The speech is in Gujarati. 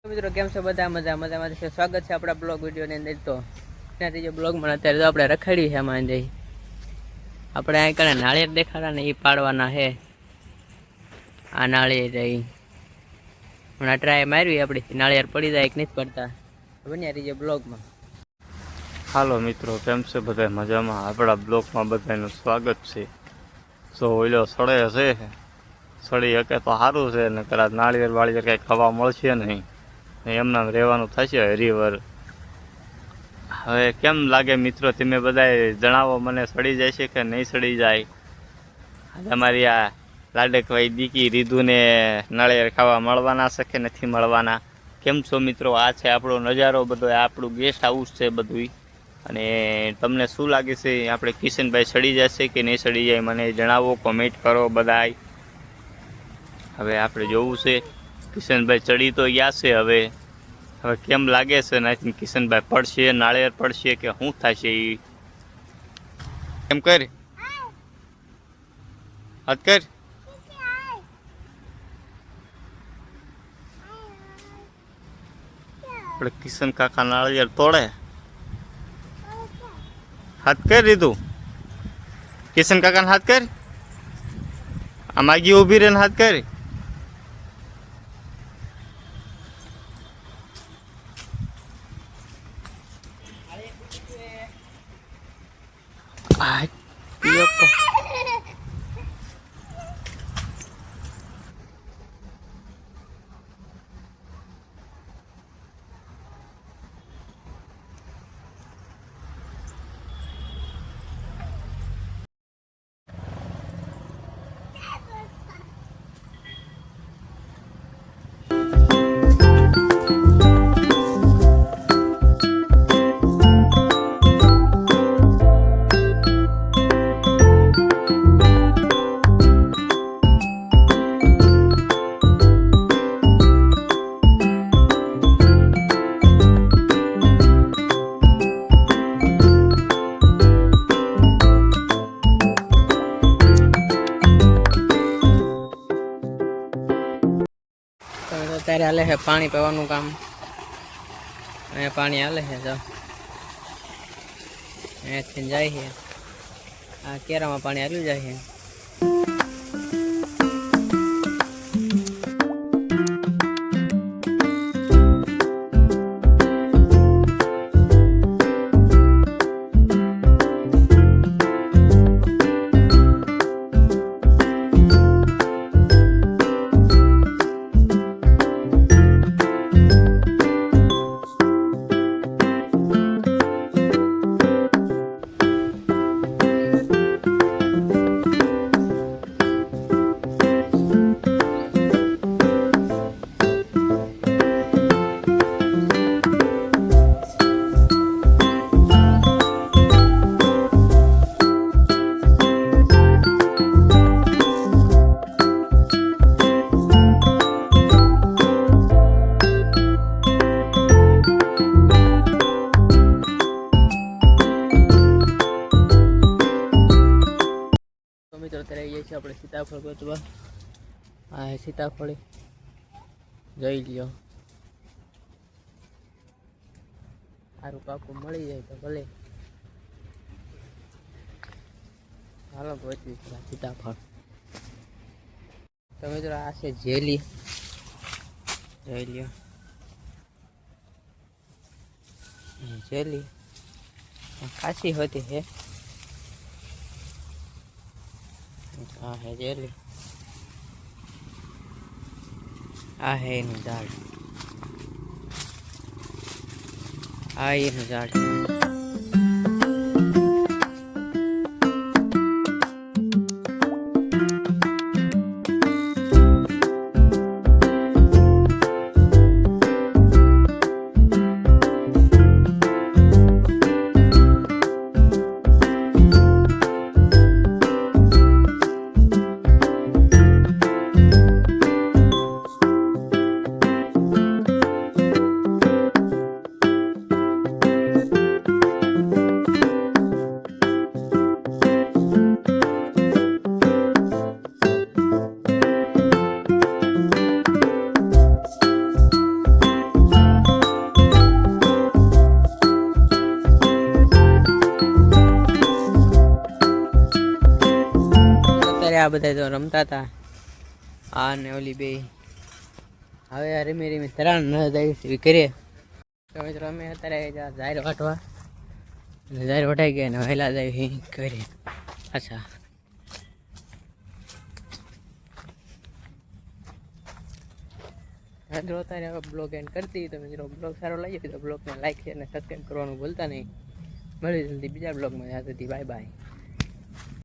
મિત્રો કેમ છો બધા મજામાં છે। સ્વાગત છે આપણા બ્લોગ વિડીયોની અંદર। તો ત્યાંથી જે બ્લોગમાં અત્યારે તો આપણે રખડી છે આમાં જઈ આપણે અહીં કણે નાળિયેર દેખાડા ને એ પાડવાના છે। આ નાળિયેર રહી હમણાં ટ્રાય મારવી આપણી નાળિયેર પડી જાય કે નથી પડતા બન્યા રહીએ બ્લોગમાં। હાલો મિત્રો કેમ છે બધા મજામાં। આપણા બ્લોગમાં બધાનું સ્વાગત છે। સો ઓઈલો સડે હશે સડી શકે તો સારું છે ને કદાચ નાળિયેર વાળિયેર કંઈ ખાવા મળશે નહીં એમનામ રહેવાનું થશે હરીવર। હવે કેમ લાગે મિત્રો તમે બધાએ જણાવો મને સડી જાય છે કે નહીં સડી જાય। તમારી આ લાડકભાઈ દીકી રીધુને નાળિયેર ખાવા મળવાના છે કે નથી મળવાના। કેમ છો મિત્રો। આ છે આપણો નજારો બધો આપણું ગેસ્ટ હાઉસ છે બધું। અને તમને શું લાગે છે આપણે કિશનભાઈ સડી જશે કે નહીં સડી જાય મને જણાવો કોમેન્ટ કરો બધાય। હવે આપણે જોવું છે કિશનભાઈ ચડી તો ગયા છે। હવે કેમ લાગે છે ને કિશનભાઈ પડશે નાળિયેર પડશે કે શું થશે એ એમ કર હત કર। આપણે કિશન કાકા નાળિયેર તોડે હાથ કર દીધું કિશન કાકાને હાથ કર આ માગી ઊભી રહે ને હાથ કર। અત્યારે હાલે છે પાણી પીવાનું કામ। અહીંયા પાણી હાલે છે જો અહીંયાથી જાય છે આ કેરામાં પાણી હાલ્યું જાય છે। મિત્રો અત્યારે આવીએ છીએ આપણે સીતાફળ ગોતવા। આ સીતાફળ જોઈ લ્યો સારું પાકું મળી જાય તો ભલે હાલો ગોતવી સીતાફળ। તો મિત્રો આ છે જેલી જોઈ લ્યો જેલી ખાસી હોતી है। हाँ है जेली आ है इन झाड़ आ इन झाड़ આ બધા તો રમતા હતા આ ને ઓલી બે. હવે આ રીમી રીમી તરાણ ન જાય કરીએ તો મિત્રો અમે અત્યારે જાહેર વાટવા અને જાહેર વટાઈ ગયા ને વહેલા જાય કરીએ. અચ્છા મિત્રો અત્યારે હવે બ્લોગ એન્ડ કરતી તો મિત્રો બ્લોગ સારો લાગ્યો તો બ્લોગને લાઈક શેર અને સબસ્ક્રાઈબ કરવાનું ભૂલતા નહીં. મળી જલ્દી બીજા બ્લોગમાં ત્યાં સુધી બાય બાય.